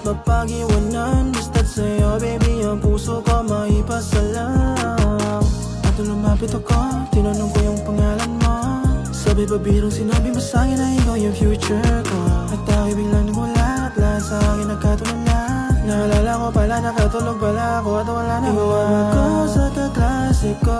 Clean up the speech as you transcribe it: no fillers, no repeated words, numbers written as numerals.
mapag-iwanan. Basta't sa'yo baby ang puso ko maipasalam. At nung lumapit ako, tinanong ko yung pangalan mo. Sabi ba birong sinabi mo sa'kin na ikaw yung future ko. At ako'y biglang namula at lahat sa akin nagkatulala. Naalala ko pala nakatulog pala ako at wala na iwan ko sa kaklase ko.